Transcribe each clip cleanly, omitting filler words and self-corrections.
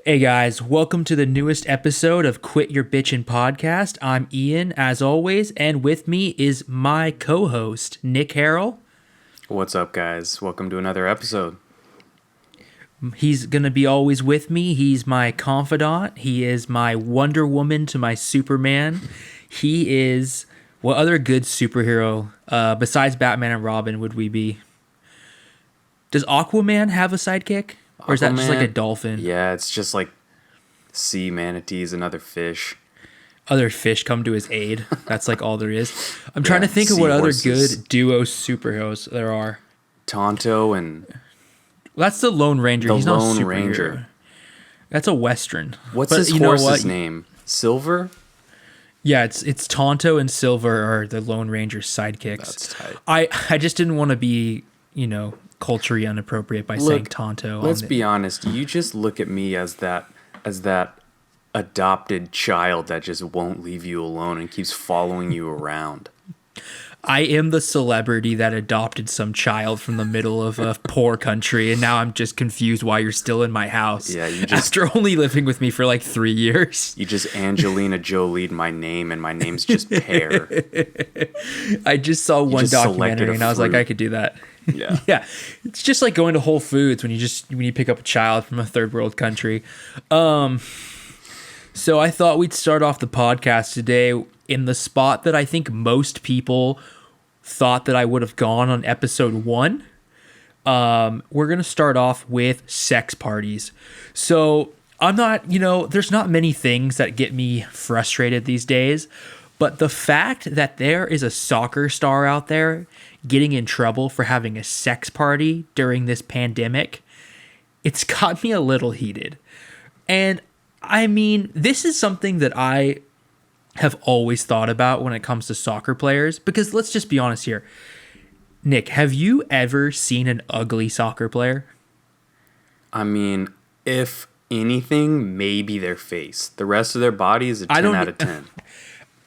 Hey guys, welcome to the newest episode of Quit Your Bitchin' podcast. I'm Ian, as always, and with me is my co-host, Nick Harrell. What's up, guys? Welcome to another episode. He's going to be always with me. He's my confidant. He is my Wonder Woman to my Superman. He is... What other good superhero, besides Batman and Robin, would we be? Does Aquaman have a sidekick? Or is that just like a dolphin? Yeah, it's just like sea manatees and other fish. Other fish come to his aid. That's like all there is. I'm trying to think of what other good duo superheroes there are. Tonto and... Well, that's the Lone Ranger. He's not a superhero. Ranger. That's a Western. What's his horse's name? Silver? Yeah, it's Tonto and Silver are the Lone Ranger's sidekicks. That's tight. I just didn't want to be, culturally inappropriate by saying Tonto. Let's be honest. You just look at me as that adopted child that just won't leave you alone and keeps following you around. I am the celebrity that adopted some child from the middle of a poor country, and now I'm just confused why you're still in my house. Yeah, you just after only living with me for like 3 years. You just Angelina Jolied my name, and my name's just Pear. I just saw one documentary, and I was like, I could do that. Yeah. Yeah. It's just like going to Whole Foods when you pick up a child from a third world country. So I thought we'd start off the podcast today in the spot that I think most people thought that I would have gone on episode 1. We're going to start off with sex parties. So I'm not, there's not many things that get me frustrated these days, but the fact that there is a soccer star out there getting in trouble for having a sex party during this pandemic, it's got me a little heated. And I mean, this is something that I have always thought about when it comes to soccer players, because let's just be honest here. Nick, have you ever seen an ugly soccer player? I mean, if anything, maybe their face. The rest of their body is a 10 out of 10.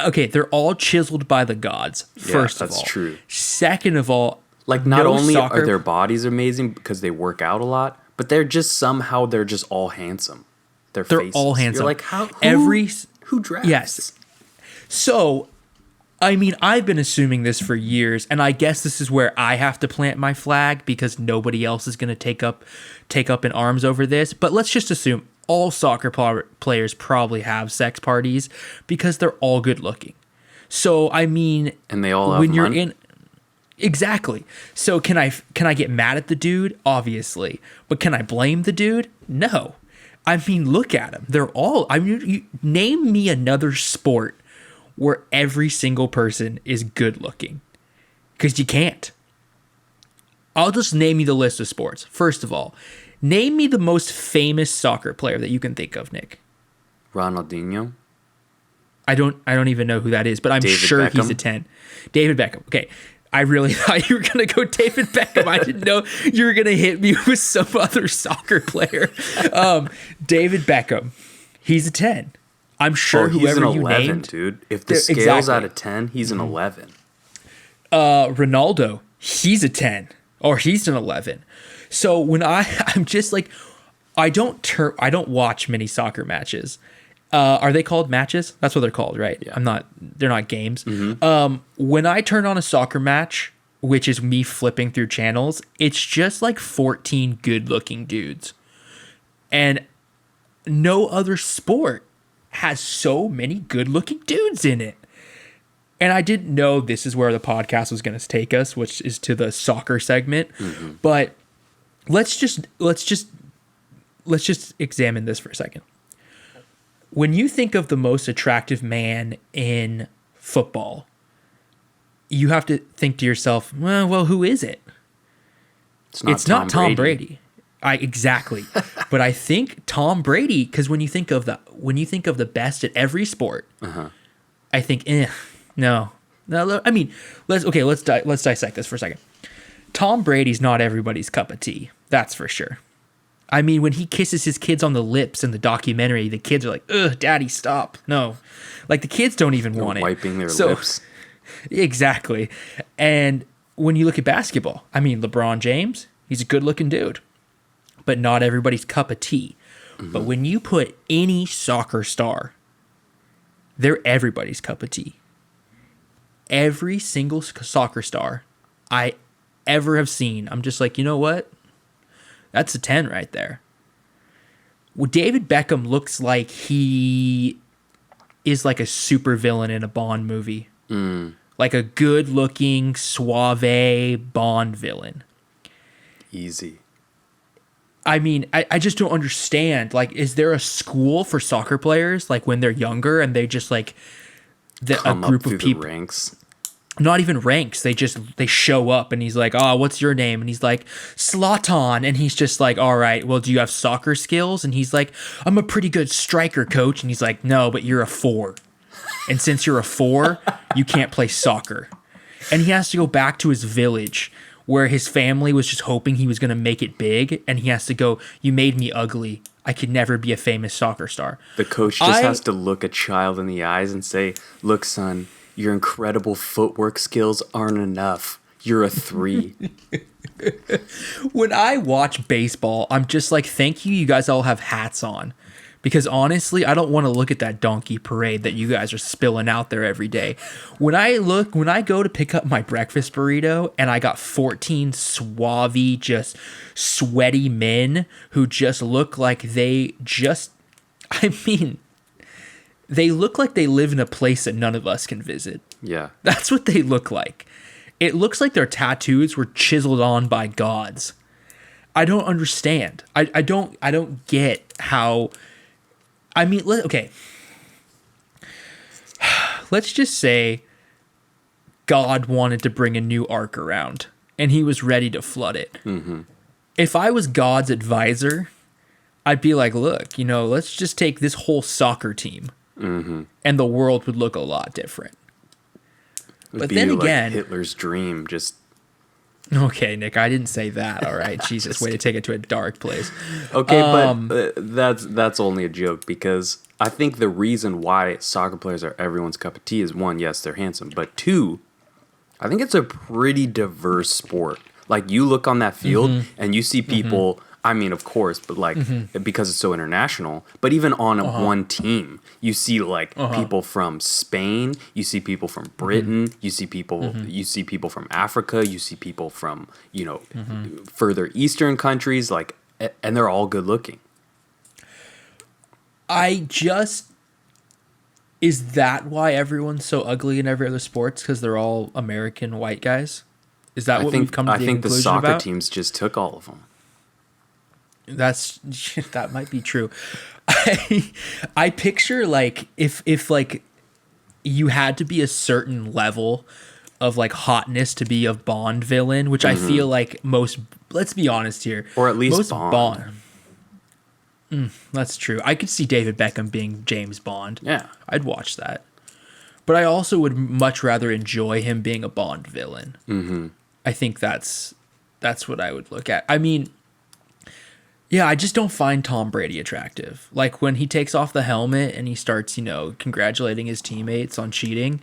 Okay, they're all chiseled by the gods, first of all. That's true. Second of all, like, not only are their bodies amazing because they work out a lot, but they're just all handsome. They're faces. All handsome. You're like, who drafts? Yes. So, I mean, I've been assuming this for years, and I guess this is where I have to plant my flag because nobody else is going to take up in arms over this. But let's just assume all soccer players probably have sex parties because they're all good looking. So, I mean, and they all have money. Exactly. So can I get mad at the dude? Obviously. But can I blame the dude? No. I mean, look at them. They're all, name me another sport where every single person is good looking. Because you can't. I'll just name you the list of sports. First of all, name me the most famous soccer player that you can think of, Nick. Ronaldinho. I don't even know who that is, but I'm sure Beckham. He's a 10. David Beckham. Okay. I really thought you were going to go David Beckham. I didn't know you were going to hit me with some other soccer player. David Beckham. He's a 10. I'm sure whoever he's an 11, named, dude. If the scale's out of 10, he's an 11. Ronaldo, he's a 10 or he's an 11. So when I'm just like, I don't watch many soccer matches. Are they called matches? That's what they're called, right? Yeah. They're not games. Mm-hmm. When I turn on a soccer match, which is me flipping through channels, it's just like 14 good looking dudes. And no other sport has so many good looking dudes in it. And I didn't know this is where the podcast was going to take us, which is to the soccer segment. Mm-hmm. But let's just examine this for a second. When you think of the most attractive man in football, you have to think to yourself, well, who is it? It's not Tom Brady. Exactly. But I think Tom Brady, because when you think of the best at every sport, I think, no. I mean, let's dissect this for a second. Tom Brady's not everybody's cup of tea. That's for sure. I mean, when he kisses his kids on the lips in the documentary, the kids are like, ugh, daddy, stop. No. Like, the kids don't even want it. Wiping their lips. Exactly. And when you look at basketball, I mean, LeBron James, he's a good-looking dude. But not everybody's cup of tea. But when you put any soccer star, they're everybody's cup of tea. Every single soccer star I ever have seen, I'm just like, you know what? That's a 10 right there. Well, David Beckham looks like he is like a super villain in a Bond movie. Like a good-looking, suave Bond villain. Easy. I mean, I just don't understand. Like, is there a school for soccer players, like, when they're younger and they just, like, a group of people... the ranks. Not even ranks. They show up and he's like, oh, what's your name? And he's like, Zlatan. And he's just like, all right, well, do you have soccer skills? And he's like, I'm a pretty good striker, coach. And he's like, no, but you're a 4. And since you're a 4, you can't play soccer. And he has to go back to his village where his family was just hoping he was going to make it big. And he has to go, you made me ugly. I could never be a famous soccer star. The coach just has to look a child in the eyes and say, look, son, your incredible footwork skills aren't enough. You're a 3. When I watch baseball, I'm just like, thank you. You guys all have hats on. Because honestly, I don't want to look at that donkey parade that you guys are spilling out there every day. When I go to pick up my breakfast burrito and I got 14 suave, just sweaty men who just look like they look like they live in a place that none of us can visit. Yeah. That's what they look like. It looks like their tattoos were chiseled on by gods. I don't understand. I don't get how... I mean, okay. Let's just say God wanted to bring a new ark around and he was ready to flood it. Mm-hmm. If I was God's advisor, I'd be like, look, let's just take this whole soccer team and the world would look a lot different. But then again, Hitler's dream just... Okay, Nick, I didn't say that. All right, Jesus, way to take it to a dark place. Okay, but that's only a joke because I think the reason why soccer players are everyone's cup of tea is 1, yes, they're handsome, but 2, I think it's a pretty diverse sport. Like you look on that field and you see people. I mean, of course, but like because it's so international. But even on one team, you see like people from Spain, you see people from Britain, you see people from Africa, you see people from further eastern countries, like, and they're all good looking. Is that why everyone's so ugly in every other sports? Because they're all American white guys? Is that what we've come to the conclusion about? I think the soccer teams just took all of them. That might be true. I picture like if like you had to be a certain level of like hotness to be a Bond villain, which I feel like let's be honest here, or at least Bond. That's true. I could see David Beckham being James Bond. Yeah, I'd watch that. But I also would much rather enjoy him being a Bond villain. Mm-hmm. I think that's what I would look at. I mean, yeah, I just don't find Tom Brady attractive. Like when he takes off the helmet and he starts, congratulating his teammates on cheating.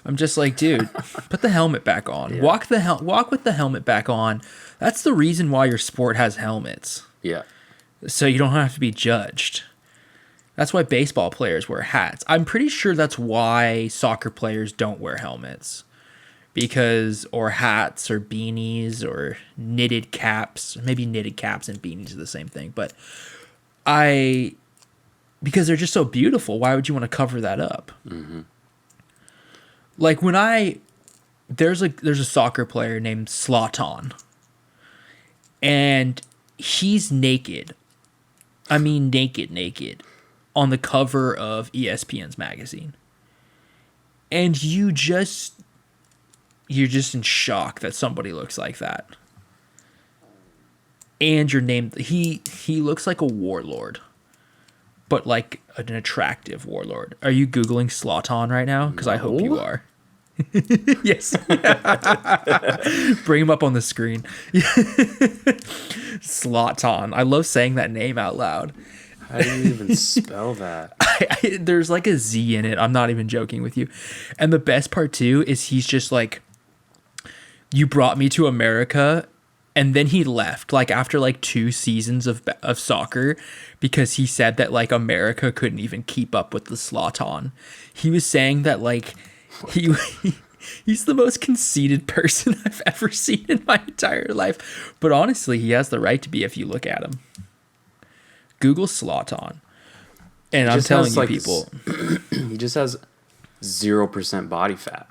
I'm just like, dude, put the helmet back on. Yeah. Walk with the helmet back on. That's the reason why your sport has helmets. Yeah. So you don't have to be judged. That's why baseball players wear hats. I'm pretty sure that's why soccer players don't wear helmets. Or hats or beanies or knitted caps. Maybe knitted caps and beanies are the same thing. But because they're just so beautiful, why would you want to cover that up? Mm-hmm. Like there's a soccer player named Zlatan. And he's naked. I mean naked. On the cover of ESPN's magazine. And you're just in shock that somebody looks like that. And your name, he looks like a warlord, but like an attractive warlord. Are you Googling Zlatan right now? Because I hope you are. Yes. Bring him up on the screen. Zlatan. I love saying that name out loud. How do you even spell that? There's like a Z in it. I'm not even joking with you. And the best part too is he's just like, you brought me to America and then he left like after like 2 seasons of soccer because he said that like America couldn't even keep up with the Zlatan. He was saying that like he he's the most conceited person I've ever seen in my entire life. But honestly, he has the right to be if you look at him. Google Zlatan. And I'm telling you, people, he just has 0% body fat.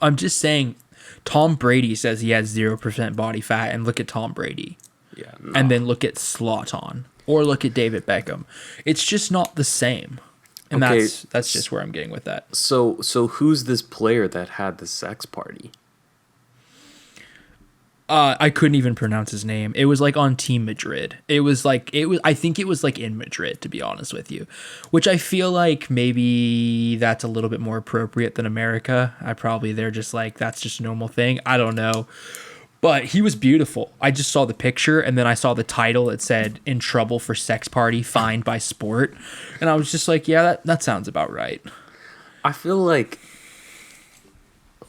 I'm just saying, Tom Brady says he has 0% body fat, and look at Tom Brady. Yeah. No. And then look at Zlatan, or look at David Beckham. It's just not the same. And Okay, that's just where I'm getting with that. So who's this player that had the sex party? I couldn't even pronounce his name. It was like on Team Madrid. I think it was like in Madrid, to be honest with you, which I feel like maybe that's a little bit more appropriate than America. They're just like, that's just a normal thing. I don't know. But he was beautiful. I just saw the picture and then I saw the title. It said, "In trouble for sex party, fined by sport." And I was just like, yeah, that sounds about right. I feel like,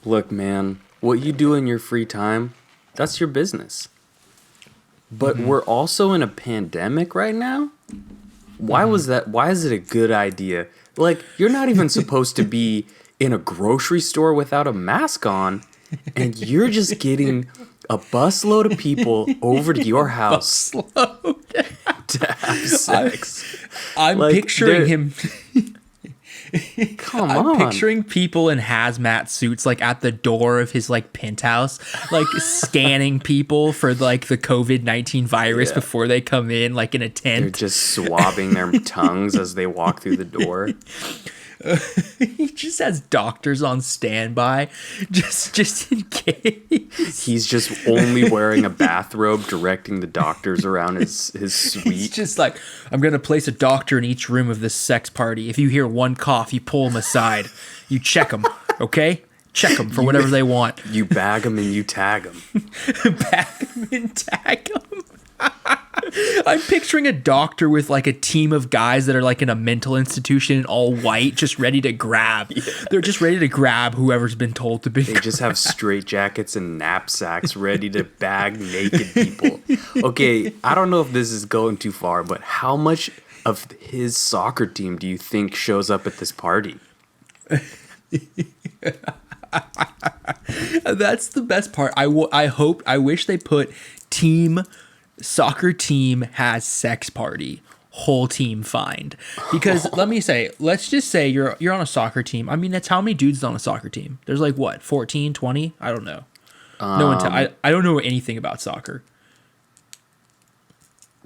look, man, what you do in your free time, that's your business. But we're also in a pandemic right now. Why was that? Why is it a good idea? Like, you're not even supposed to be in a grocery store without a mask on, and you're just getting a busload of people over to your house to have sex. I'm Like, picturing him. Come I'm on. picturing people in hazmat suits like at the door of his like penthouse, like scanning people for like the COVID-19 virus Yeah. before they come in, like in a They're tent. just swabbing their tongues as they walk through the door. He just has doctors on standby, just in case. He's just only wearing a bathrobe, directing the doctors around his He's suite. just like, I'm gonna place a doctor in each room of this sex party. If you hear one cough, you pull him aside. You check them, okay? Check them for whatever they want. You bag them and you tag them. Back them and tag them. I'm picturing a doctor with like a team of guys that are like in a mental institution, all white, just ready to grab. Yeah. They're just ready to grab whoever's been told to be. They just have straitjackets and knapsacks ready to bag naked people. Okay, I don't know if this is going too far, but how much of his soccer team do you think shows up at this party? That's the best part. I wish they put soccer team has sex party, whole team fined. Because let's just say you're on a soccer team. I mean, that's how many dudes on a soccer team? There's like what, 14, 20? I don't know. I don't know anything about soccer.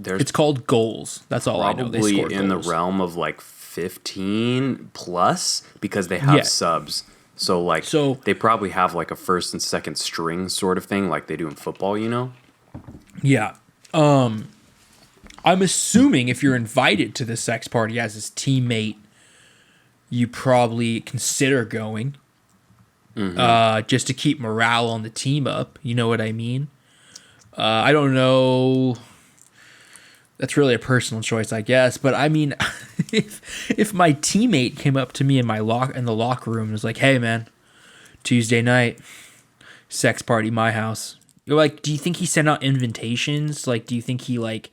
It's called goals. That's all I know. They score in goals. the realm of like 15 plus because they have subs. So they probably have like a first and second string sort of thing like they do in football, you know? Yeah. I'm assuming if you're invited to the sex party as his teammate, you probably consider going. Just to keep morale on the team up. You know what I mean? I don't know. That's really a personal choice, I guess. But I mean, if my teammate came up to me in the locker room and was like, "Hey, man, Tuesday night, sex party, my house." You're like, do you think he sent out invitations? Like, do you think think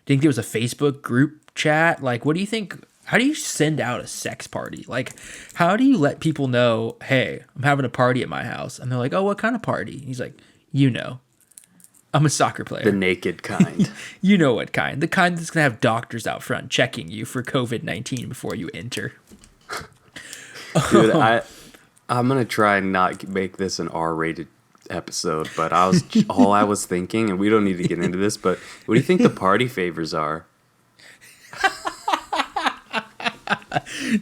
there was a Facebook group chat? Like, what do you think? How do you send out a sex party? Like, how do you let people know, "Hey, I'm having a party at my house"? And they're like, "Oh, what kind of party?" And he's like, I'm a soccer player. The naked kind. You know what kind. The kind that's going to have doctors out front checking you for COVID-19 before you enter. Dude, I'm going to try and not make this an R-rated episode, but all I was thinking, and we don't need to get into this, but what do you think the party favors are?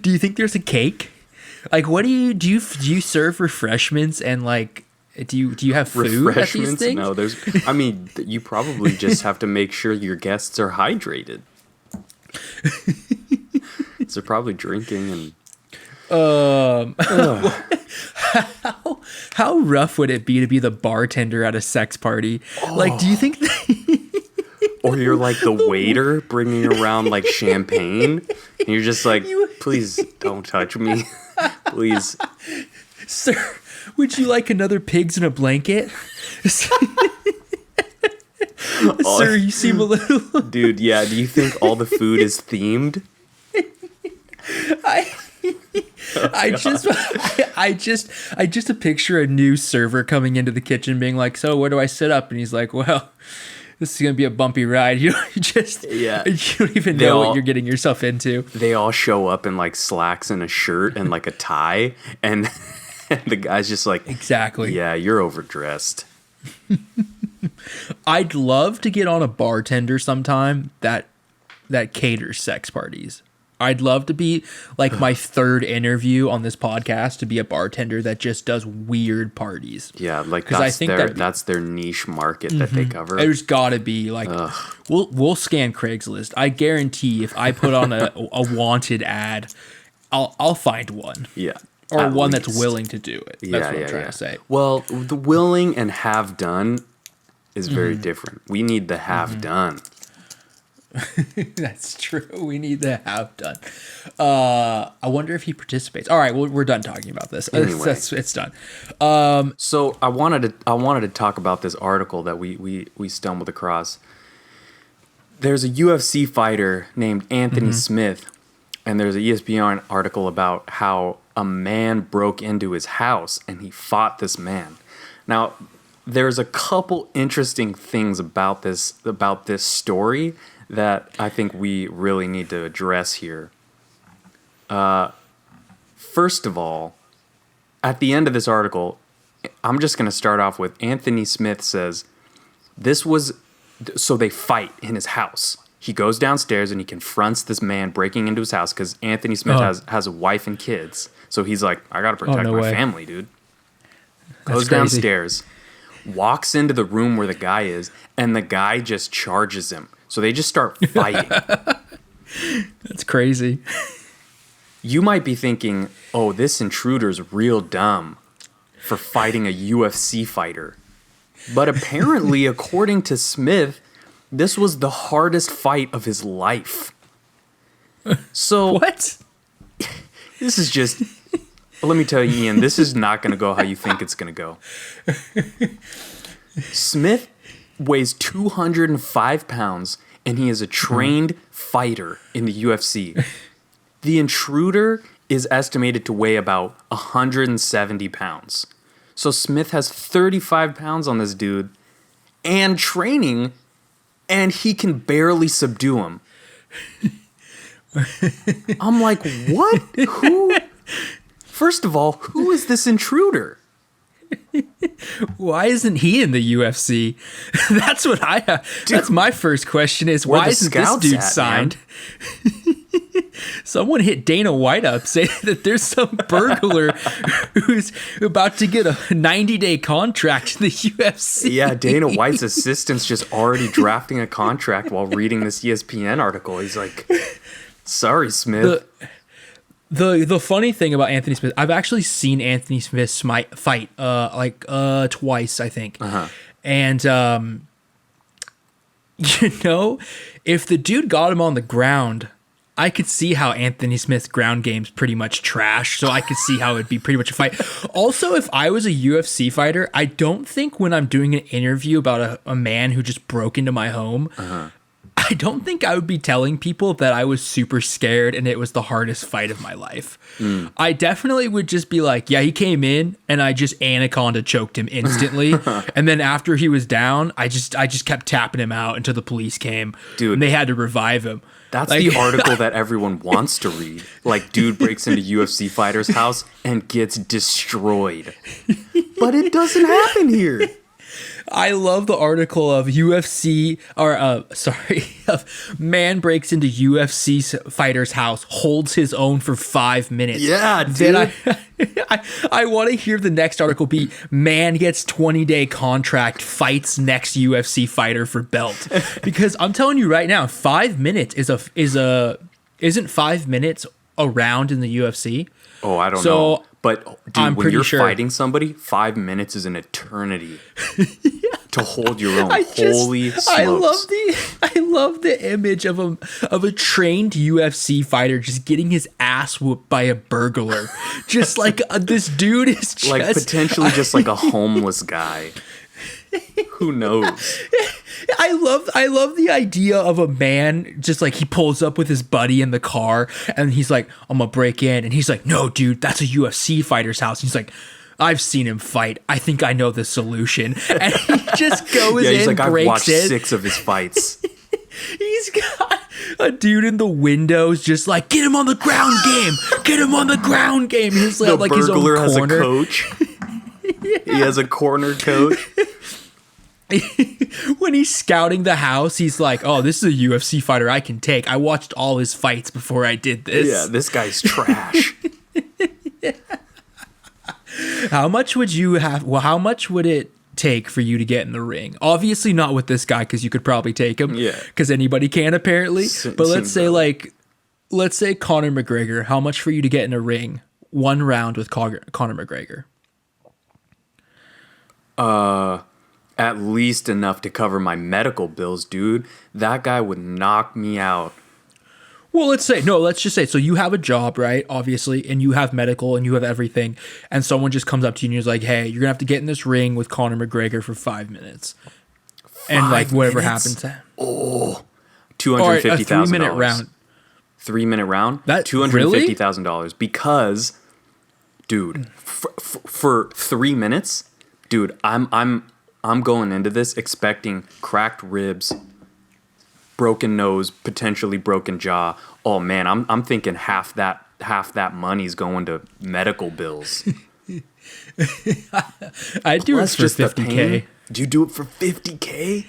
Do you think there's a cake? Like, what do you serve refreshments and like do you have food at these things? No, you probably just have to make sure your guests are hydrated. So they're probably drinking and How rough would it be to be the bartender at a sex party? Like, do you think or you're like the waiter bringing around like champagne and you're just like, "Please don't touch me. Please." Sir, Would you like another pigs in a blanket? Sir, you seem a little... Dude, yeah, do you think all the food is themed? I just picture a new server coming into the kitchen being like, so where do I sit up? And he's like, well, this is going to be a bumpy ride. You don't even know what you're getting yourself into. They all show up in like slacks and a shirt and like a tie. And the guy's just like, exactly. Yeah, you're overdressed. I'd love to get on a bartender sometime that caters sex parties. I'd love to be like my third interview on this podcast to be a bartender that just does weird parties. Yeah, like that's their niche market that they cover. There's got to be like we'll scan Craigslist. I guarantee if I put on a wanted ad, I'll find one. Yeah. Or one that's willing to do it. That's what I'm trying to say. Well, the willing and have done is very different. We need the have done. That's true. We need the have done. I wonder if he participates. All right, well, we're done talking about this. Anyway. It's done. So I wanted to talk about this article that we stumbled across. There's a UFC fighter named Anthony Smith, and there's an ESPN article about how a man broke into his house and he fought this man. Now, there's a couple interesting things about this story that I think we really need to address here. First of all, at the end of this article, I'm just going to start off with Anthony Smith says, so they fight in his house. He goes downstairs and he confronts this man breaking into his house because Anthony Smith has a wife and kids. So he's like, I got to protect my family, dude. Goes downstairs, walks into the room where the guy is, and the guy just charges him. So they just start fighting. That's crazy. You might be thinking, oh, this intruder's real dumb for fighting a UFC fighter. But apparently, according to Smith, this was the hardest fight of his life. So what? This is just... Let me tell you, Ian, this is not going to go how you think it's going to go. Smith weighs 205 pounds, and he is a trained fighter in the UFC. The intruder is estimated to weigh about 170 pounds. So Smith has 35 pounds on this dude and training, and he can barely subdue him. I'm like, what? Who? First of all, who is this intruder? Why isn't he in the UFC? That's what I have. That's my first question is, why isn't this dude signed? Someone hit Dana White up saying that there's some burglar who's about to get a 90-day contract in the UFC. Yeah, Dana White's assistant's just already drafting a contract while reading this ESPN article. He's like, sorry, Smith. The funny thing about Anthony Smith, I've actually seen Anthony Smith fight twice, I think. And if the dude got him on the ground, I could see how Anthony Smith's ground game's pretty much trash, so I could see how it'd be pretty much a fight. Also, if I was a UFC fighter, I don't think when I'm doing an interview about a man who just broke into my home, I don't think I would be telling people that I was super scared and it was the hardest fight of my life. I definitely would just be like, yeah, he came in and I just anaconda choked him instantly. And then after he was down, I just kept tapping him out until the police came. Dude, and they had to revive him. That's the article that everyone wants to read. Like, dude breaks into UFC fighter's house and gets destroyed. But it doesn't happen here. I love the article of man breaks into UFC fighter's house, holds his own for 5 minutes. Yeah, dude. Then I want to hear the next article be, man gets 20-day contract, fights next UFC fighter for belt. Because I'm telling you right now, 5 minutes isn't 5 minutes a round in the UFC? Oh, I don't know. But dude, I'm when pretty you're sure. fighting somebody, 5 minutes is an eternity to hold your own. Holy smokes! I love the image of a trained UFC fighter just getting his ass whooped by a burglar. Just like this dude is just Like potentially just like a homeless guy. Who knows? I love the idea of a man just like he pulls up with his buddy in the car and he's like, I'm gonna break in, and he's like, no dude, that's a UFC fighter's house. He's like, I've seen him fight. I think I know the solution. And he just goes Yeah, he's in, like, I've breaks watched in. 6 of his fights. He's got a dude in the windows just like, get him on the ground game. Get him on the ground game. He's The like his own burglar has a corner. coach. He has a corner coach. When he's scouting the house, he's like, oh, this is a UFC fighter I can take. I watched all his fights before I did this. Yeah, this guy's trash. How much would you have? Well, how much would it take for you to get in the ring? Obviously not with this guy, because you could probably take him. Yeah. Because anybody can apparently. But let's say Conor McGregor. How much for you to get in a ring? 1 round with Conor McGregor. At least enough to cover my medical bills, dude. That guy would knock me out. Well, let's just say, so you have a job, right? Obviously, and you have medical and you have everything, and someone just comes up to you and is like, hey, you're gonna have to get in this ring with Conor McGregor for 5 minutes. And like whatever happens. Oh, Or a $250,000. 3-minute round. 3-minute round? That $250,000. Because, dude, for 3 minutes, dude, I'm going into this expecting cracked ribs, broken nose, potentially broken jaw. Oh man, I'm thinking half that money's going to medical bills. I do it for 50K. Do you do it for 50K?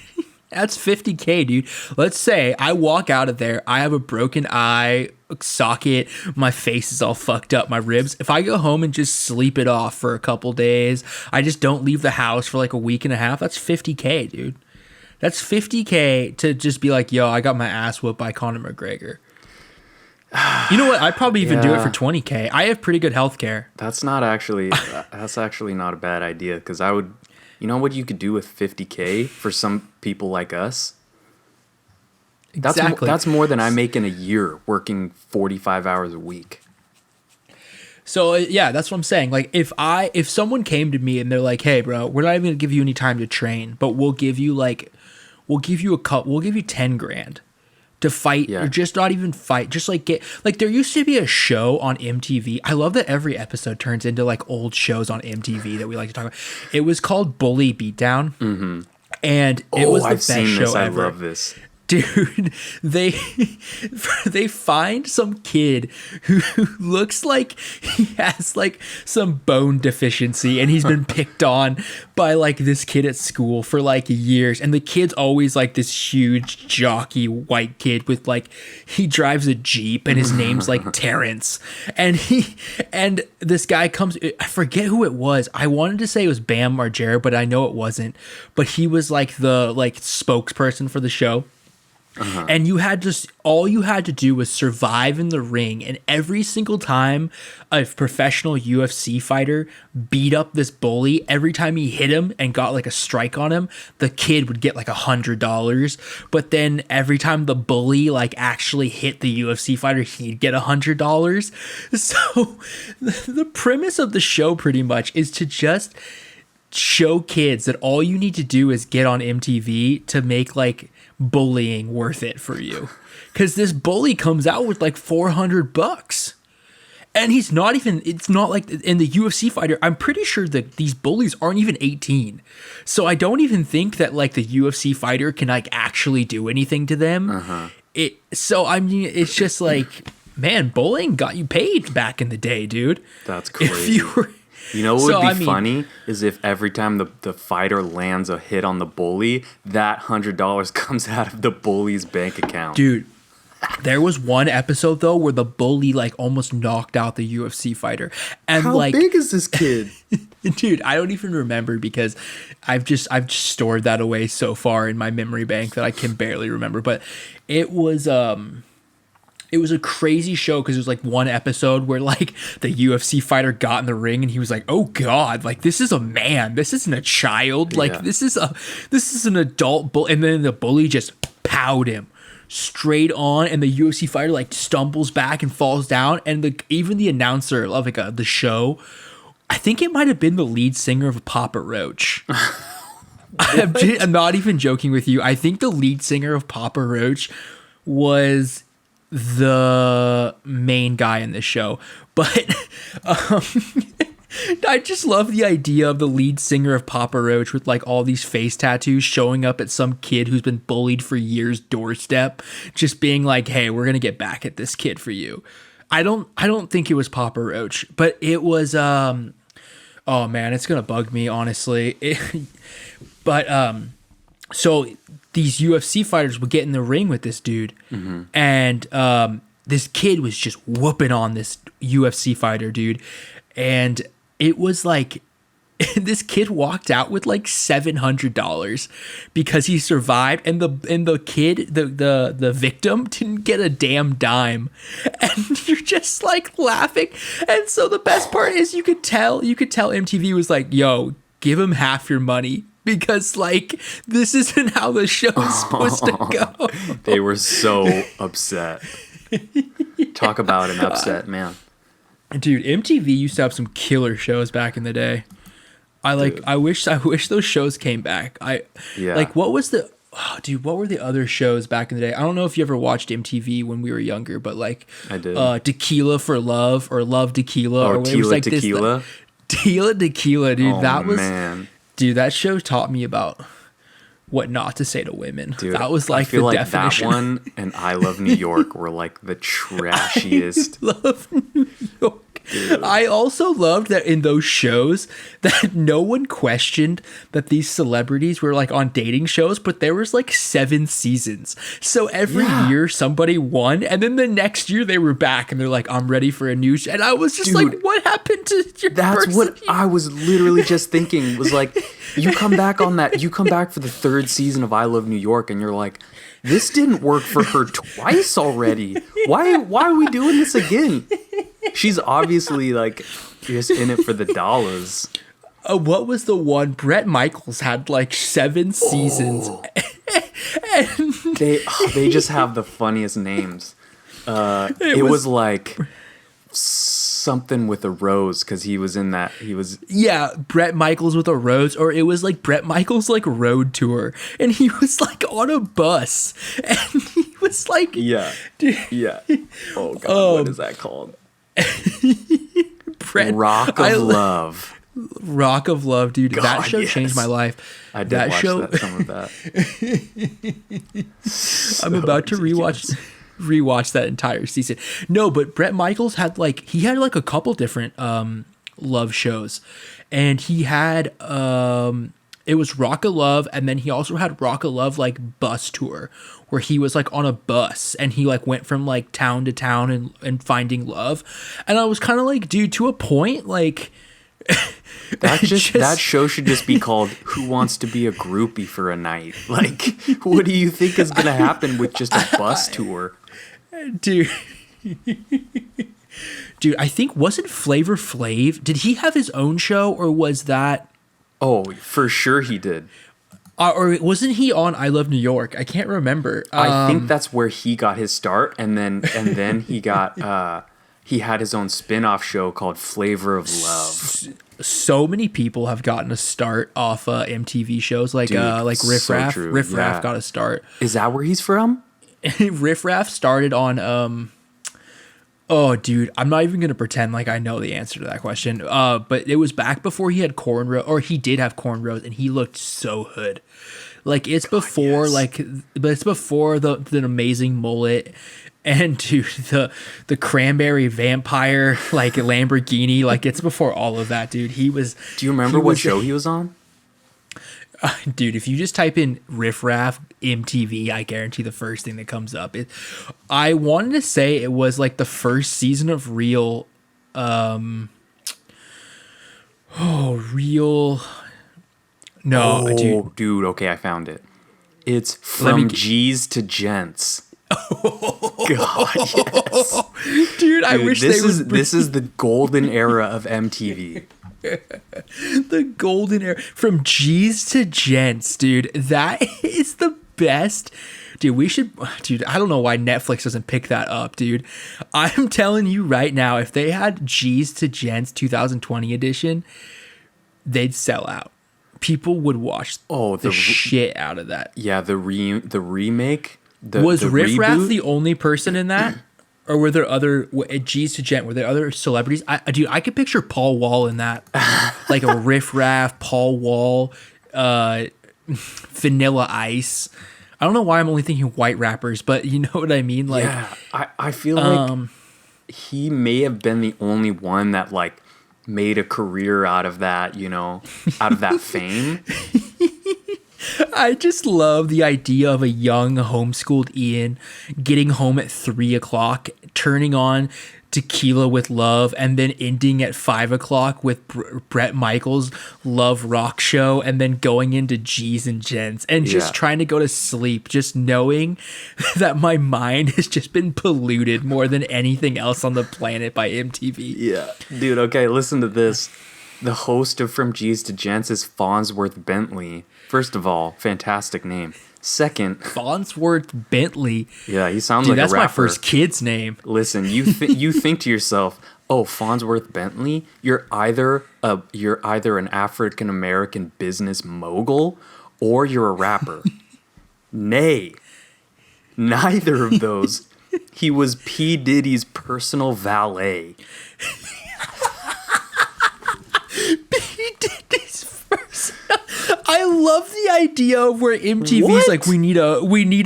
That's 50K, dude. Let's say I walk out of there, I have a broken eye socket, my face is all fucked up, my ribs. If I go home and just sleep it off for a couple days, I just don't leave the house for like a week and a half, that's 50K, dude. That's 50K to just be like, yo, I got my ass whooped by Conor McGregor. You know what? I'd probably even do it for 20K. I have pretty good health care. That's actually not a bad idea, because I would, you know what you could do with 50K for some people like us? Exactly. That's more than I make in a year working 45 hours a week. So yeah, that's what I'm saying. Like if someone came to me and they're like, hey bro, we're not even gonna give you any time to train, but we'll give you 10 grand to fight, or just not even fight, just like get, like there used to be a show on MTV. I love that every episode turns into like old shows on MTV that we like to talk about. It was called Bully Beatdown. Mm-hmm. And it was the best show ever. I love this. Dude, they find some kid who looks like he has like some bone deficiency, and he's been picked on by like this kid at school for like years, and the kid's always like this huge jockey white kid with like, he drives a Jeep and his name's like Terrence, and this guy comes, I forget who it was. I wanted to say it was Bam Margera, but I know it wasn't, but he was like the spokesperson for the show. Uh-huh. And all you had to do was survive in the ring, and every single time a professional UFC fighter beat up this bully, every time he hit him and got like a strike on him, the kid would get like $100. But then every time the bully like actually hit the UFC fighter, he'd get $100. So the premise of the show pretty much is to just show kids that all you need to do is get on MTV to make like bullying worth it for you, because this bully comes out with like $400, and he's not even, it's not like in the UFC fighter, I'm pretty sure that these bullies aren't even 18, so I don't even think that like the UFC fighter can like actually do anything to them. So I mean, it's just like, man, bullying got you paid back in the day, dude. That's crazy. If you were, you know what would be funny is if every time the fighter lands a hit on the bully, that $100 comes out of the bully's bank account. Dude, there was one episode though where the bully like almost knocked out the UFC fighter. And how big is this kid? Dude, I don't even remember, because I've just stored that away so far in my memory bank that I can barely remember. But it was it was a crazy show because it was like one episode where like the UFC fighter got in the ring and he was like, "Oh God, like this is a man. This isn't a child. Like Yeah. this is an adult bull." And then the bully just powed him straight on, and the UFC fighter like stumbles back and falls down. And even the announcer of like the show, I think it might have been the lead singer of Papa Roach. I'm not even joking with you. I think the lead singer of Papa Roach was the main guy in this show. But I just love the idea of the lead singer of Papa Roach with like all these face tattoos showing up at some kid who's been bullied for years doorstep, just being like, "Hey, we're gonna get back at this kid for you." I don't think it was Papa Roach, but it was oh man, it's gonna bug me honestly. So these UFC fighters would get in the ring with this dude, and this kid was just whooping on this UFC fighter, dude. And it was like, this kid walked out with like $700 because he survived, and the kid, the victim, didn't get a damn dime. And you're just like laughing. And so the best part is you could tell MTV was like, "Yo, give him half your money." Because like this isn't how the show is supposed to go. They were so upset. Talk about an upset man. Dude, MTV used to have some killer shows back in the day. I wish those shows came back. Like what was the what were the other shows back in the day? I don't know if you ever watched MTV when we were younger, but like I did. Tequila for Love or Love Tequila or Tila it was like Tequila. Tila Tequila, dude. Oh, that was man. Dude, that show taught me about what not to say to women. Dude, that was like I feel the like definition. that one and I Love New York were like the trashiest. Love New York. Dude. I also loved that in those shows that no one questioned that these celebrities were like on dating shows, but there was like 7 seasons. So every year somebody won, and then the next year they were back and they're like, "I'm ready for a new show." And I was just like, what happened to your That's person? what I was literally just thinking was like, you come back for the 3rd season of I Love New York and you're like, this didn't work for her twice already. Why are we doing this again? She's obviously like just in it for the dollars. What was the one? Bret Michaels had like 7 seasons. And They just have the funniest names. It was like something with a rose because he was in that. He was Bret Michaels with a rose, or it was like Bret Michaels like road tour, and he was like on a bus, and he was like yeah. Oh God, what is that called? Rock of Love, dude. God, that show changed my life. I did watch some of that. I'm about to rewatch that entire season. No, but Bret Michaels had like a couple different love shows, and he had it was Rock of Love, and then he also had Rock of Love like bus tour, where he was like on a bus and he like went from like town to town and finding love. And I was kind of like, dude, to a point, like that show should just be called "Who Wants to Be a Groupie for a Night?" Like, what do you think is gonna happen with just a bus tour? Dude, I think wasn't Flavor Flav? Did he have his own show, or was that? Oh, for sure he did. Or wasn't he on I Love New York? I can't remember. I think that's where he got his start, and then he got he had his own spin-off show called Flavor of Love. So many people have gotten a start off MTV shows like Riff Raff. So Riff Raff got a start. Is that where he's from? Riff Raff started on oh dude, I'm not even gonna pretend like I know the answer to that question. But it was back before he had cornrow, or he did have cornrows, and he looked so hood. Like it's before the amazing mullet, and dude, the cranberry vampire like Lamborghini, like it's before all of that, dude. He was. Do you remember what show he was on? Dude, if you just type in Riff Raff MTV, I guarantee the first thing that comes up. I wanted to say it was like the first season of Real. Real. No, dude. Okay, I found it. It's From G's to Gents. God, yes. Dude, I wish this is the golden era of MTV. the golden era from G's to Gents, dude. That is the best. Dude, I don't know why Netflix doesn't pick that up, dude. I'm telling you right now, if they had G's to Gents 2020 edition, they'd sell out. People would watch the shit out of that. Yeah, the remake. Was the Riff Raff reboot? the only person in that? Or were there other, at G's to Gent, were there other celebrities? I could picture Paul Wall in that. Like a Riff Raff, Paul Wall, Vanilla Ice. I don't know why I'm only thinking white rappers, but you know what I mean? Like, yeah, I feel like he may have been the only one that like made a career out of that, out of that fame. I just love the idea of a young homeschooled Ian getting home at 3:00, turning on Tequila with Love, and then ending at 5:00 with Bret Michaels' Love Rock Show, and then going into G's and Gents and just trying to go to sleep, just knowing that my mind has just been polluted more than anything else on the planet by MTV. Yeah. Dude, okay, listen to this. The host of From G's to Gents is Farnsworth Bentley. First of all, fantastic name. Second, Farnsworth Bentley. Yeah, he sounds Dude, like a that's rapper. my first kid's name. Listen, you think to yourself, "Oh, Farnsworth Bentley, you're either an African American business mogul or you're a rapper." Nay, neither of those. He was P. Diddy's personal valet. I love the idea of where MTV's like, we need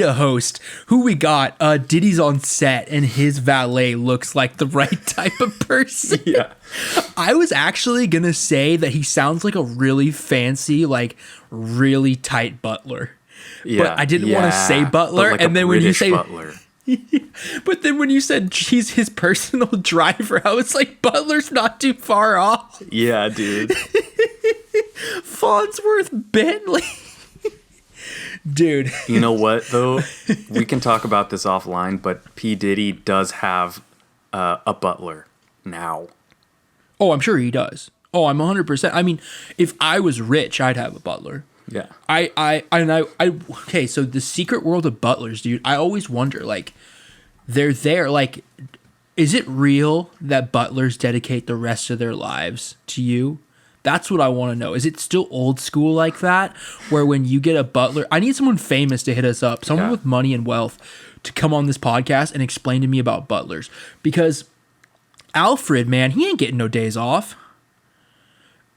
a host. Who we got? Diddy's on set and his valet looks like the right type of person. Yeah. I was actually gonna say that he sounds like a really fancy, like really tight butler. Yeah. But I didn't want to say butler, like and then when you say butler. But then when you said he's his personal driver, I was like, Butler's not too far off. Yeah, dude. Farnsworth Bentley. Dude. You know what, though? We can talk about this offline, but P. Diddy does have a butler now. Oh, I'm sure he does. Oh, I'm 100%. I mean, if I was rich, I'd have a butler. Yeah. Okay, so the secret world of butlers, dude, I always wonder, like, they're there, like, is it real that butlers dedicate the rest of their lives to you? That's what I want to know. Is it still old school like that, where when you get a butler, I need someone famous to hit us up, someone with money and wealth to come on this podcast and explain to me about butlers. Because Alfred, man, he ain't getting no days off.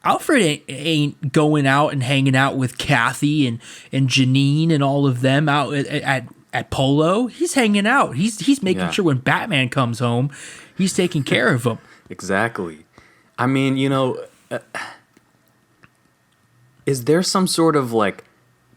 Alfred ain't going out and hanging out with Kathy and Janine and all of them out at Polo. He's hanging out. He's making sure when Batman comes home, he's taking care of him. Exactly. I mean, is there some sort of like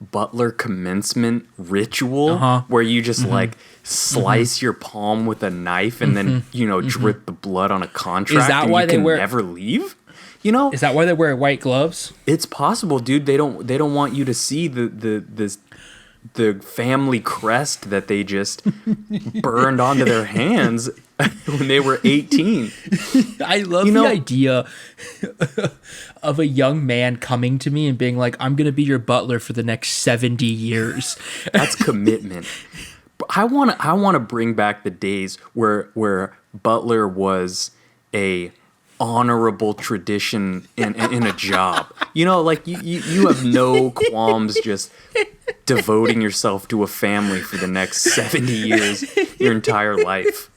butler commencement ritual where you just like slice your palm with a knife and then drip the blood on a contract? Is that and why you they can wear? never leave? Is that why they wear white gloves? It's possible, dude. They don't want you to see the family crest that they just burned onto their hands when they were 18. I love the idea of a young man coming to me and being like, I'm going to be your butler for the next 70 years. That's commitment. I want to bring back the days where butler was a honorable tradition in a job. Like you have no qualms just devoting yourself to a family for the next 70 years, your entire life.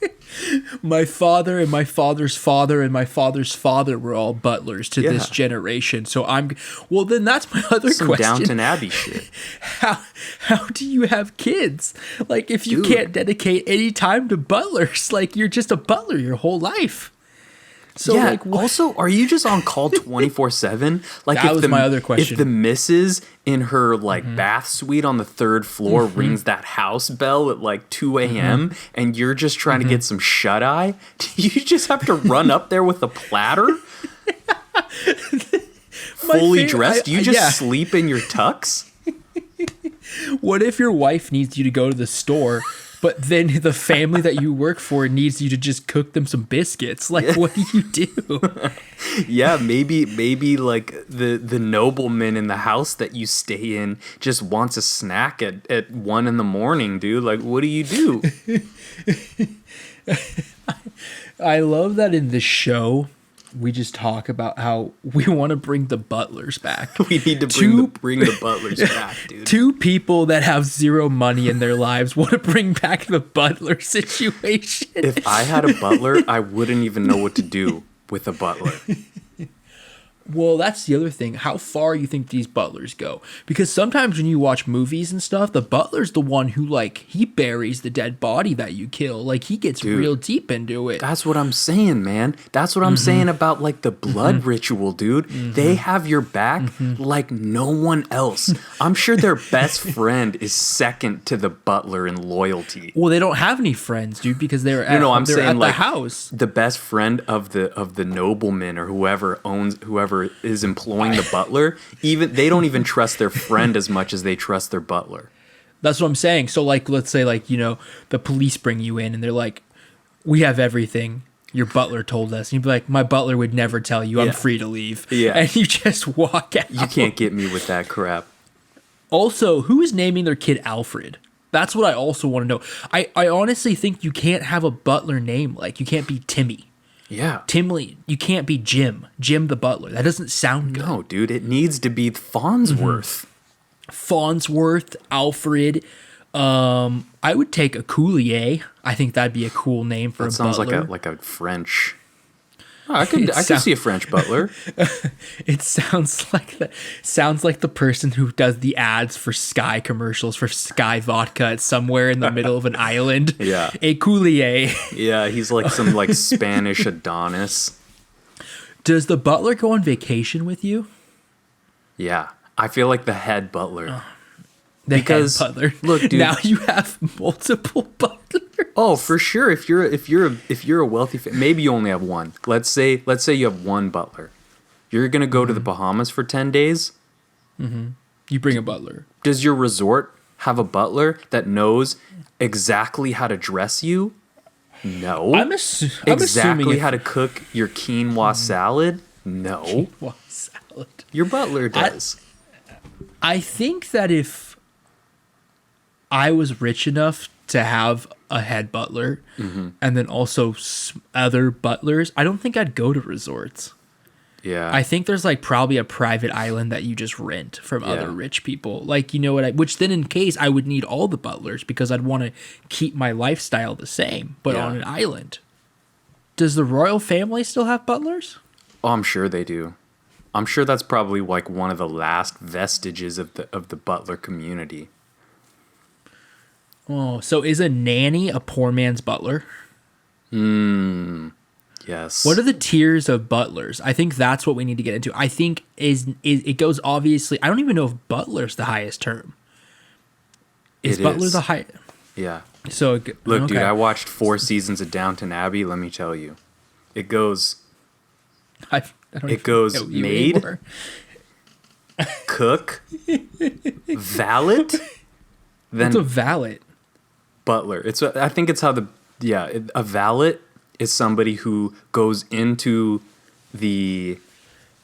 My father and my father's father and my father's father were all butlers to this generation. So then that's my other Some question. Downton Abbey shit. How do you have kids? Like, if you can't dedicate any time to butlers, like, you're just a butler your whole life. So, yeah. like, Also, are you just on call 24/7? Like, that was my other question. If the missus in her bath suite on the third floor rings that house bell at like 2 a.m. and you're just trying to get some shut eye, do you just have to run up there with a platter, fully dressed? Do you just sleep in your tux? What if your wife needs you to go to the store but then the family that you work for needs you to just cook them some biscuits. Like, what do you do? Yeah, maybe like the nobleman in the house that you stay in just wants a snack at 1 a.m, dude. Like, what do you do? I love that in the show, we just talk about how we want to bring the Butlers back. We need to bring the Butlers back, dude. Two people that have zero money in their lives want to bring back the Butler situation. If I had a butler, I wouldn't even know what to do with a butler. Well, that's the other thing. How far you think these butlers go? Because sometimes when you watch movies and stuff, the butler's the one who, like, he buries the dead body that you kill. Like, he gets real deep into it. That's what I'm saying, man. That's what I'm saying about, like, the blood ritual, dude. They have your back like no one else. I'm sure their best friend is second to the butler in loyalty. Well, they don't have any friends, dude, because they're at, I'm they're saying, at the like, house. The best friend of the nobleman or whoever is employing the butler, even they don't even trust their friend as much as they trust their butler. That's what I'm saying. So, like, let's say, like, you know, the police bring you in and they're like, we have everything. Your butler told us. And you'd be like, my butler would never tell you. I'm free to leave. Yeah. And you just walk out. You can't get me with that crap. Also, who is naming their kid Alfred? That's what I also want to know. I honestly think you can't have a butler name. Like, you can't be Timmy. Yeah. Timley, you can't be Jim the butler. That doesn't sound good. No, dude, it needs to be Farnsworth. Farnsworth, Alfred. I would take a Coulier. I think that'd be a cool name for a butler. Sounds like a French. Oh, I could see a French butler. It sounds like the person who does the ads for Sky commercials for Sky vodka at somewhere in the middle of an island. Yeah. A Coulier. Yeah, he's like some like Spanish Adonis. Does the butler go on vacation with you? Yeah. I feel like the head butler. Head butler. Look, dude. Now you have multiple butlers. Oh, for sure. If you're a wealthy, maybe you only have one. Let's say you have one butler. You're gonna go to the Bahamas for 10 days. You bring a butler. Does your resort have a butler that knows exactly how to dress you? No. I'm assuming how to cook your quinoa salad? No. Quinoa salad. Your butler does. I think that if I was rich enough to have a head butler and then also other butlers, I don't think I'd go to resorts. Yeah. I think there's like probably a private island that you just rent from other rich people. Like, you know what which then in case I would need all the butlers because I'd want to keep my lifestyle the same, but on an island. Does the royal family still have butlers? Oh, I'm sure they do. I'm sure that's probably like one of the last vestiges of the butler community. Oh, so is a nanny a poor man's butler? Yes. What are the tiers of butlers? I think that's what we need to get into. I think is it goes obviously. I don't even know if butler's the highest term. Is butler the high? Yeah. So look, dude, I watched 4 seasons of Downton Abbey. Let me tell you, it goes. It goes maid, cook, valet, then what's a valet? Butler. I think it's how a valet is somebody who goes into the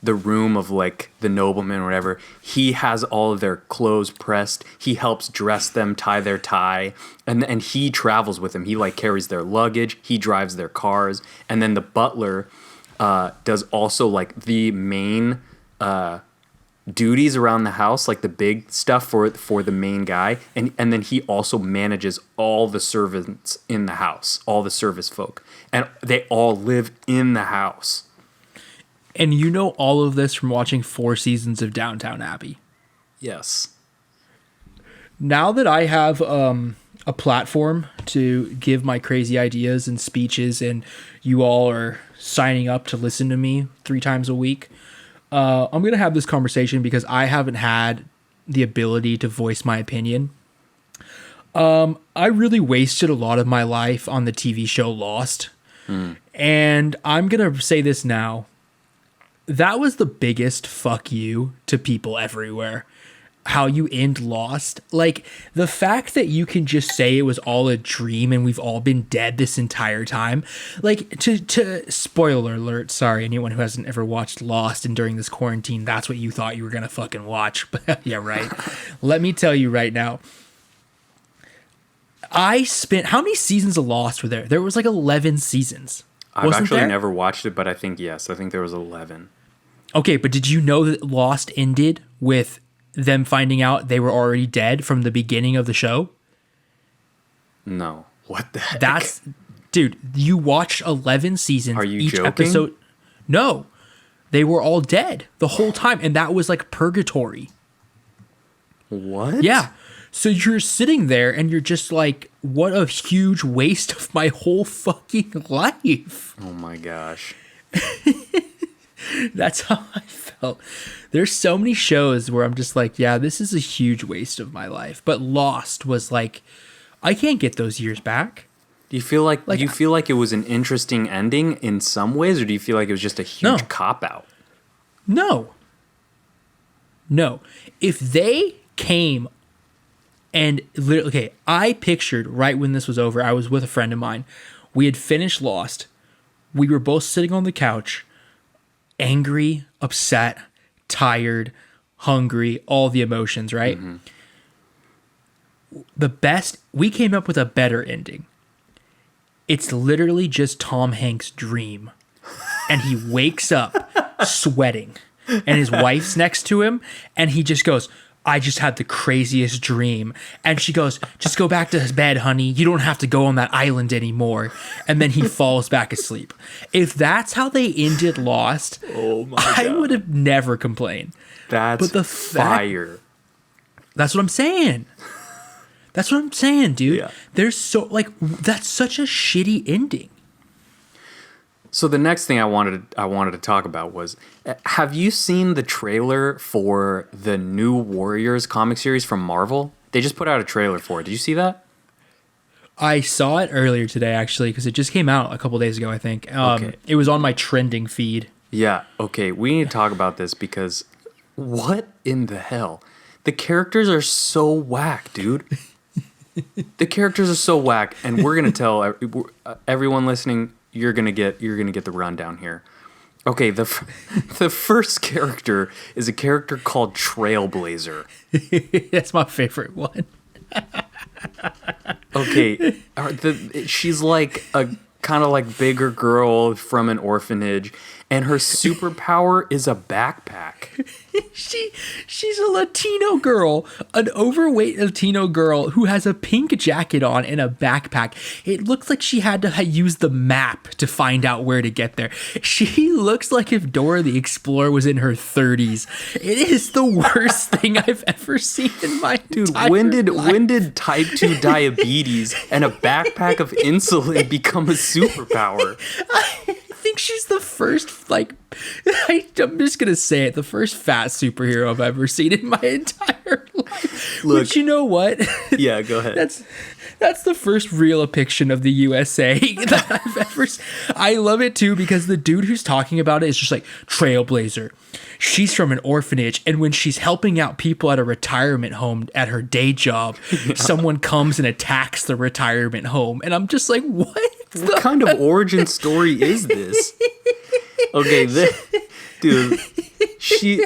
room of like the nobleman or whatever. He has all of their clothes pressed. He helps dress them, tie their tie, and he travels with them. He like carries their luggage. He drives their cars, and then the butler does also like the main duties around the house, like the big stuff for the main guy, and then he also manages all the servants in the house, all the service folk, and they all live in the house. And you know all of this from watching 4 seasons of Downton Abbey. Yes. Now that I have a platform to give my crazy ideas and speeches, and you all are signing up to listen to me 3 times a week, I'm going to have this conversation because I haven't had the ability to voice my opinion. I really wasted a lot of my life on the TV show Lost. And I'm going to say this now. That was the biggest fuck you to people everywhere. how you end Lost. Like, the fact that you can just say it was all a dream and we've all been dead this entire time. Like, to spoiler alert, sorry, anyone who hasn't ever watched Lost and during this quarantine, that's what you thought you were gonna fucking watch. But yeah, right. Let me tell you right now. I spent, how many seasons of Lost were there? There was like 11 seasons. I've actually never watched it, but I think there was 11. Okay, but did you know that Lost ended with them finding out they were already dead from the beginning of the show? No. What the heck? Dude, you watched 11 seasons. Are you each joking? episode. No. They were all dead the whole time, and that was like purgatory. What? Yeah. So you're sitting there and you're just like, what a huge waste of my whole fucking life. Oh my gosh. That's how I felt. There's so many shows where I'm just like, yeah, this is a huge waste of my life. But Lost was like, I can't get those years back. Do you feel like it was an interesting ending in some ways, or do you feel like it was just a huge cop-out? No. If they came and literally, okay, I pictured right when this was over, I was with a friend of mine. We had finished Lost. We were both sitting on the couch, angry, upset, tired, hungry, all the emotions, right? Mm-hmm. We came up with a better ending. It's literally just Tom Hanks' dream. And he wakes up sweating. And his wife's next to him. And he just goes, I just had the craziest dream. And she goes, just go back to his bed, honey. You don't have to go on that island anymore. And then he falls back asleep. If that's how they ended Lost, oh my God. I would have never complained. That's fire. That's what I'm saying. That's what I'm saying, dude. Yeah. There's that's such a shitty ending. So the next thing I wanted to talk about was, have you seen the trailer for the new Warriors comic series from Marvel? They just put out a trailer for it. Did you see that? I saw it earlier today, actually, because it just came out a couple days ago, I think. Okay. It was on my trending feed. Yeah, okay. We need to talk about this because what in the hell? The characters are so whack, dude. The characters are so whack, and we're going to tell everyone listening, you're gonna get the rundown here. Okay, the first character is a character called Trailblazer. That's my favorite one. Okay, she's like a kind of like bigger girl from an orphanage, and her superpower is a backpack. She's a Latino girl, an overweight Latino girl who has a pink jacket on and a backpack. It looks like she had to use the map to find out where to get there. She looks like if Dora the Explorer was in her 30s. It is the worst thing I've ever seen in my entire life. When did type 2 diabetes and a backpack of insulin become a superpower? I think she's the first, I'm just going to say it, the first fat superhero I've ever seen in my entire life. Look, but you know what? Yeah, go ahead. That's the first real depiction of the USA that I've ever seen. I love it too because the dude who's talking about it is just like, Trailblazer. She's from an orphanage, and when she's helping out people at a retirement home at her day job, someone comes and attacks the retirement home. And I'm just like, what? What kind of origin story is this? Okay, dude,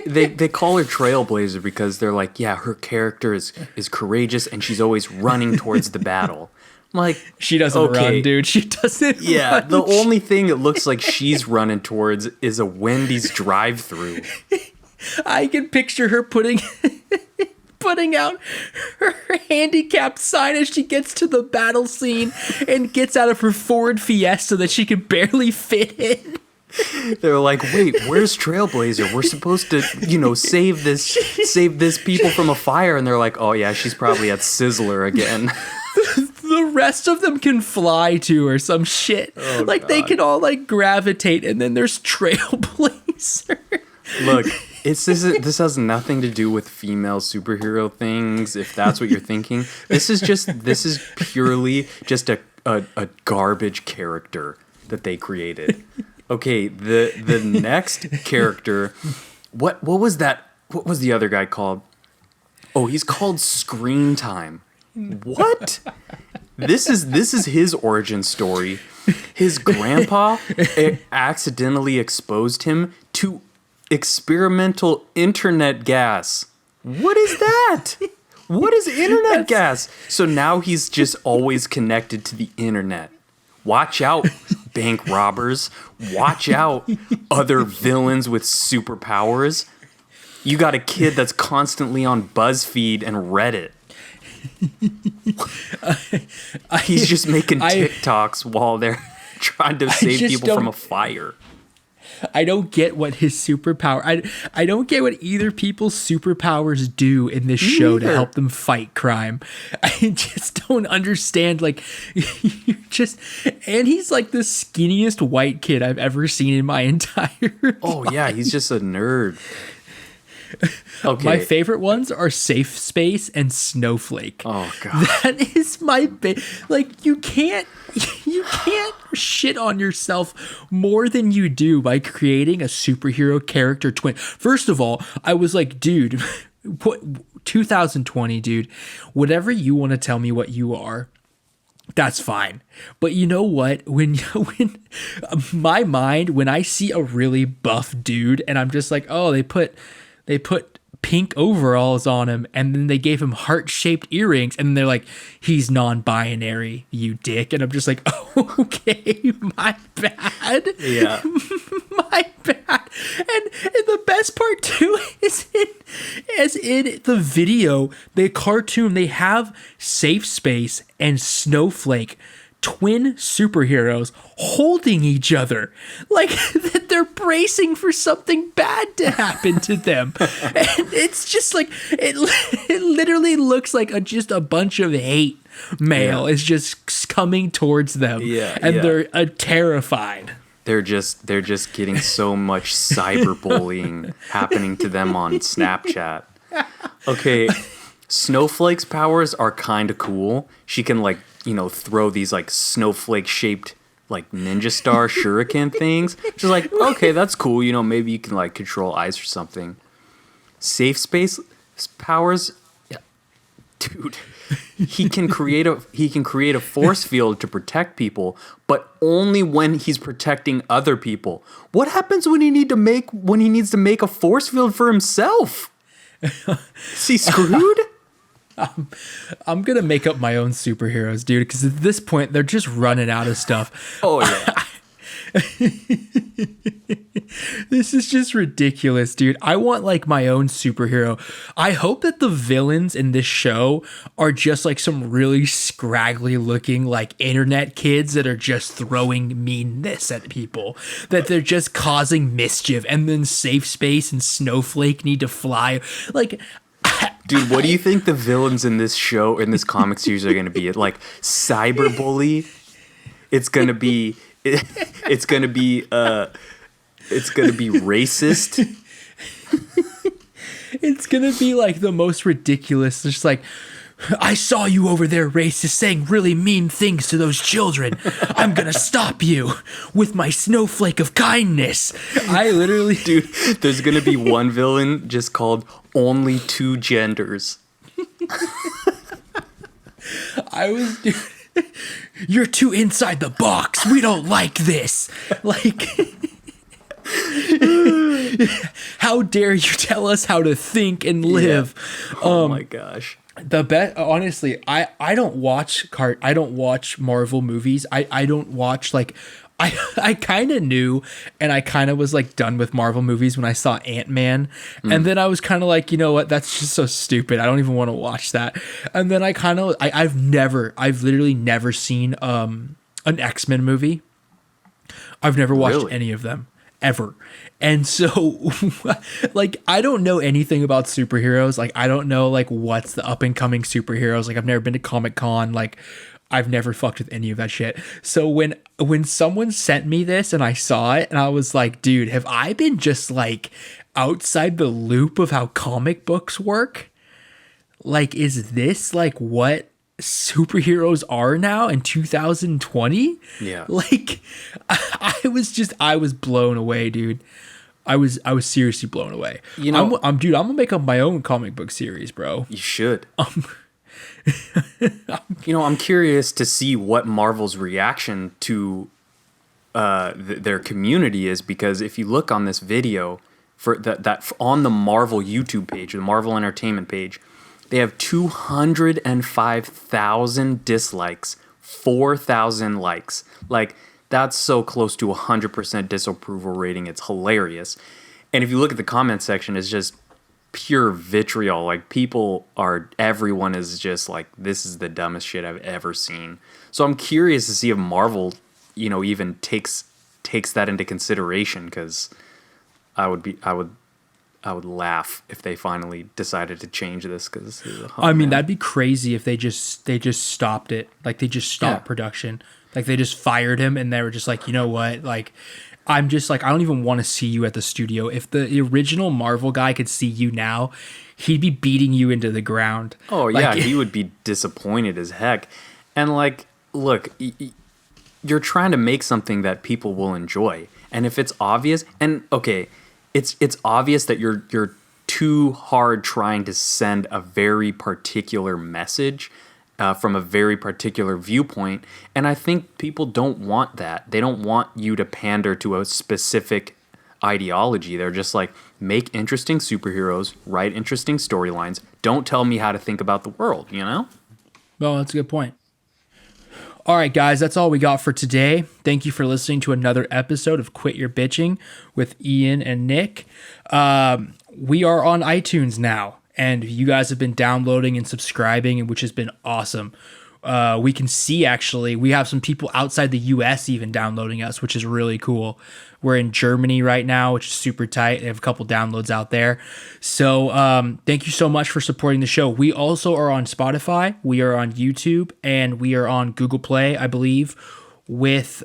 they call her Trailblazer because they're like, yeah, her character is courageous and she's always running towards the battle. I'm like, she doesn't run, dude. She doesn't. Yeah, run. The only thing it looks like she's running towards is a Wendy's drive-thru. I can picture her putting out her handicapped sign as she gets to the battle scene and gets out of her Ford Fiesta that she can barely fit in. They're like, wait, where's Trailblazer? We're supposed to, save this people from a fire. And they're like, oh yeah, she's probably at Sizzler again. The rest of them can fly to or some shit. Oh, God. They can all gravitate, and then there's Trailblazer. Look, this has nothing to do with female superhero things, if that's what you're thinking. This is purely just a garbage character that they created. Okay, the next character, what was that? What was the other guy called? Oh, he's called Screen Time. What? This is his origin story. His grandpa accidentally exposed him to experimental internet gas. What is that? What is internet gas? So now he's just always connected to the internet. Watch out, bank robbers. Watch out, other villains with superpowers. You got a kid that's constantly on BuzzFeed and Reddit. He's just making TikToks while they're trying to save people from a fire. I don't get what his superpower. I don't get what either people's superpowers do in this show to help them fight crime. I just don't understand. Like, and he's like the skinniest white kid I've ever seen in my entire life. Oh yeah, he's just a nerd. Okay. My favorite ones are Safe Space and Snowflake. Oh god. That is my like you can't shit on yourself more than you do by creating a superhero character twin. First of all, I was like, dude, what 2020, dude, whatever you want to tell me what you are, that's fine. But you know what? When my mind, when I see a really buff dude and I'm just like, oh, they put pink overalls on him and then they gave him heart-shaped earrings and they're like, he's non-binary, you dick. And I'm just like, oh, okay, my bad. Yeah. My bad. And the best part too is in the video, the cartoon, they have Safe Space and Snowflake, twin superheroes, holding each other like that they're bracing for something bad to happen to them. And it's just like it literally looks like just a bunch of hate mail is just coming towards them. And they're terrified. They're just getting so much cyberbullying happening to them on Snapchat. Okay, Snowflake's powers are kind of cool. She can like, throw these like snowflake shaped like ninja star shuriken things. She's like, okay, that's cool. Maybe you can like control ice or something. Safe Space powers, dude. He can create a force field to protect people, but only when he's protecting other people. What happens when he needs to make a force field for himself? Is he screwed? I'm gonna make up my own superheroes, dude, because at this point they're just running out of stuff. Oh yeah. This is just ridiculous, dude. I want like my own superhero. I hope that the villains in this show are just like some really scraggly looking like internet kids that are just throwing meanness at people, that they're just causing mischief, and then Safe Space and Snowflake need to fly. Like, dude, what do you think the villains in this show, in this comic series, are going to be? Like cyberbully? It's going to be racist. It's going to be like the most ridiculous. Just like, I saw you over there, racist, saying really mean things to those children. I'm going to stop you with my snowflake of kindness. I literally... Dude, there's going to be one villain just called Only Two Genders. Dude, you're too inside the box. We don't like this. Like... How dare you tell us how to think and live? Yeah. Oh my gosh. The best, honestly, I don't watch Marvel movies. I don't watch like I kind of knew, and I kind of was like done with Marvel movies when I saw Ant-Man, and then I was kind of like, you know what, that's just so stupid. I don't even want to watch that. And then I've literally never seen an X-Men movie. I've never watched any of them ever. And so like I don't know anything about superheroes. Like I don't know like what's the up and coming superheroes. Like I've never been to Comic-Con. Like I've never fucked with any of that shit. So when someone sent me this and I saw it and I was like, dude, have I been just like outside the loop of how comic books work? Like, is this like what superheroes are now in 2020? Yeah. Like I was blown away, dude. I was seriously blown away. You know, I'm dude, I'm gonna make up my own comic book series, bro. you should. I'm curious to see what Marvel's reaction to their community is, because if you look on this video for that on the Marvel YouTube page, the Marvel Entertainment page, they have 205,000 dislikes, 4,000 likes. Like, that's so close to 100% disapproval rating. It's hilarious. And if you look at the comment section, it's just pure vitriol. Like, everyone is just like, this is the dumbest shit I've ever seen. So I'm curious to see if Marvel, even takes that into consideration, because I would laugh if they finally decided to change this. Because that'd be crazy if they just stopped it. Like, they just stopped production. Like, they just fired him, and they were just like, you know what? Like, I'm just like, I don't even want to see you at the studio. If the original Marvel guy could see you now, he'd be beating you into the ground. Oh, yeah, he would be disappointed as heck. And, like, look, you're trying to make something that people will enjoy. And if it's obvious, and okay, it's obvious that you're too hard trying to send a very particular message from a very particular viewpoint. And I think people don't want that. They don't want you to pander to a specific ideology. They're just like, make interesting superheroes, write interesting storylines. Don't tell me how to think about the world, Well, that's a good point. All right, guys, that's all we got for today. Thank you for listening to another episode of Quit Your Bitching with Ian and Nick. We are on iTunes now, and you guys have been downloading and subscribing, which has been awesome. We can see, actually, we have some people outside the U.S. even downloading us, which is really cool. We're in Germany right now, which is super tight. They have a couple downloads out there. So thank you so much for supporting the show. We also are on Spotify. We are on YouTube. And we are on Google Play, I believe, with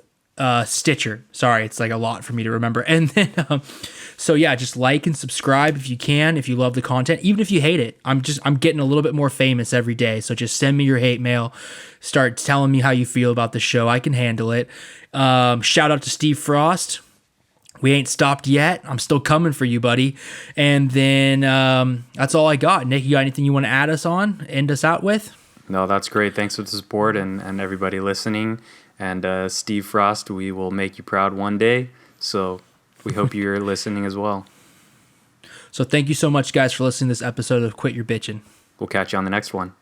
Stitcher. Sorry, it's like a lot for me to remember. And then, so yeah, just like and subscribe if you can, if you love the content, even if you hate it. I'm getting a little bit more famous every day. So just send me your hate mail. Start telling me how you feel about the show. I can handle it. Shout out to Steve Frost. We ain't stopped yet. I'm still coming for you, buddy. And then that's all I got. Nick, you got anything you want to end us out with? No, that's great. Thanks for the support and everybody listening. And Steve Frost, we will make you proud one day. So we hope you're listening as well. So thank you so much, guys, for listening to this episode of Quit Your Bitchin'. We'll catch you on the next one.